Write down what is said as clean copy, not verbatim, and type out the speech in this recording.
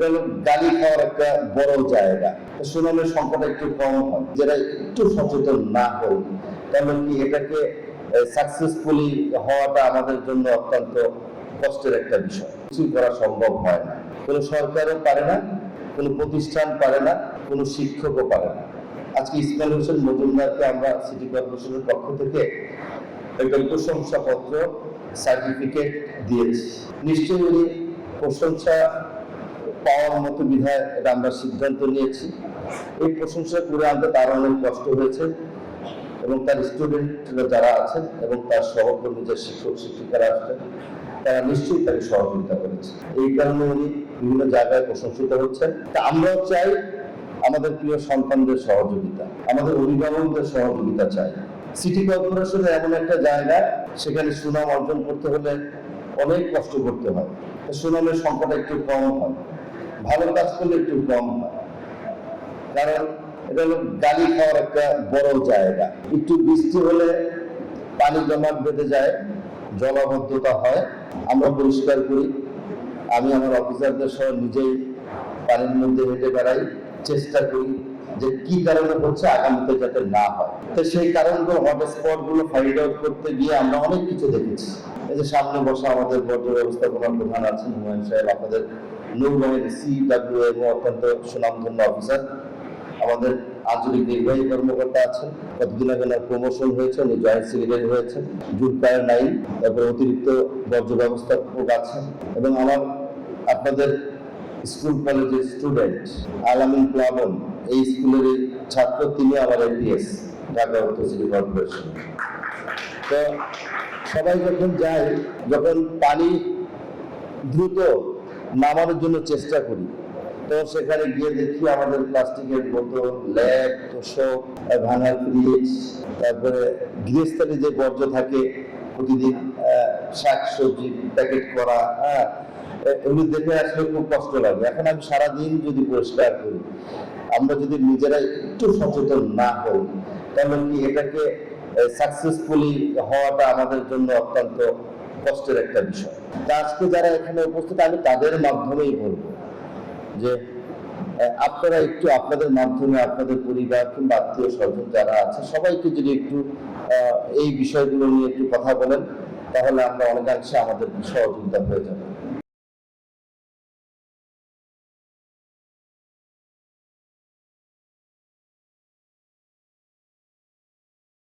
এটা হলো গালি খাওয়ার একটা বড় জায়গা। সুনামের সংখ্যাটা একটু কম হয়। যারা একটু সচেতন না হয় তাহলে কি এটাকে সাকসেসফুলি হওয়াটা আমাদের জন্য অত্যন্ত কষ্টের একটা বিষয়। কিছু করা সম্ভব হয় না। কোনো সরকারও পারে না, কোনো প্রতিষ্ঠান পারে না, কোনো শিক্ষকও পারে না। আজকে ইসমাইল হোসেন মজুমদারকে আমরা সিটি কর্পোরেশনের পক্ষ থেকে একটা প্রশংসাপত্র সার্টিফিকেট দিয়েছি। নিশ্চয়ই উনি প্রশংসা পাওয়ার মতো বিধায় এটা আমরা সিদ্ধান্ত নিয়েছি। এই প্রশংসা করে আনতে তার অনেক কষ্ট হয়েছে এবং তার স্টুডেন্টরা যারা আছেন এবং তার সহকর্মী যে শিক্ষক শিক্ষিকারা আসছেন তারা নিশ্চয়ই তাকে সহযোগিতা করেছে। এই কারণে উনি বিভিন্ন জায়গায় প্রশংসিত হচ্ছেন। তা আমরাও চাই আমাদের প্রিয় সন্তানদের সহযোগিতা, আমাদের অভিভাবকদের সহযোগিতা চাই। সিটি কর্পোরেশন এমন একটা জায়গা, সেখানে সুনাম অর্জন করতে হলে অনেক কষ্ট করতে হয়। সুনামের সংখ্যাটা একটু কম হয়, ভালো কাজ করলে একটু কম হয়। কারণ এটা হলো গালি খাওয়ার একটা বড় জায়গা। একটু বৃষ্টি হলে পানি জমাট বেঁধে যায়, জলাবদ্ধতা হয়, আমরা পরিষ্কার করি। আমি আমার অফিসারদের সহ নিজেই পানির মধ্যে হেঁটে বেড়াই, চেষ্টা করি যে কি কারণে হচ্ছে আগামীতে যাতে না হয়। তো সেই কারণগুলো, হটস্পট গুলো ফাইন্ড আউট করতে গিয়ে আমরা অনেক কিছু দেখেছি। এই যে সামনে বসে আমাদের বর্জ্য ব্যবস্থাপনা প্রধান আছেন হুমায়ুন সাহেব, আপনাদের নৌবাহিনীর CWMO অত্যন্ত সুনামধন্য অফিসার, আমাদের আঞ্চলিক নির্বাহী কর্মকর্তা আছেন, কতদিন আগে প্রমোশন হয়েছে, উনি জয়েন্ট সেক্রেটারি হয়েছেন, জুলকায়ের নাইন, তারপরে অতিরিক্ত বর্জ্য ব্যবস্থাপক আছেন, এবং আমার আপনাদের স্কুল কলেজের স্টুডেন্ট আলামিন প্লাবন, এই স্কুলের ছাত্র, তিনি আমার APS ঢাকা উত্তর সিটি কর্পোরেশন। তো সবাই যখন যায়, যখন পানি দ্রুত নামানোর জন্য চেষ্টা করি, তো সেখানে গিয়ে দেখি আমাদের প্লাস্টিকের বোতল, ল্যাব, তোষক, ভাঙা ফ্রিজ, তারপরে গৃহস্থালী যে বর্জ্য থাকে প্রতিদিন, শাকসবজি প্যাকেট করা, এগুলো দেখে আসলে খুব কষ্ট লাগে। এখন আমি সারাদিন যদি পরিষ্কার করি, আমরা যদি নিজেরাই একটু সচেতন না হই, তাহলে কি এটাকে সাকসেসফুলি হওয়াটা আমাদের জন্য অত্যন্ত কষ্টের একটা বিষয়। তা আজকে যারা এখানে উপস্থিত, আমি তাদের মাধ্যমেই বলবো যে আপনারা একটু আপনাদের মাধ্যমে আপনাদের পরিবার কিংবা আত্মীয় স্বজন যারা আছে সবাইকে যদি একটু এই বিষয়গুলো নিয়ে একটু কথা বলেন, তাহলে আমরা অনেকাংশে আমাদের সহযোগিতা হয়ে যাবে।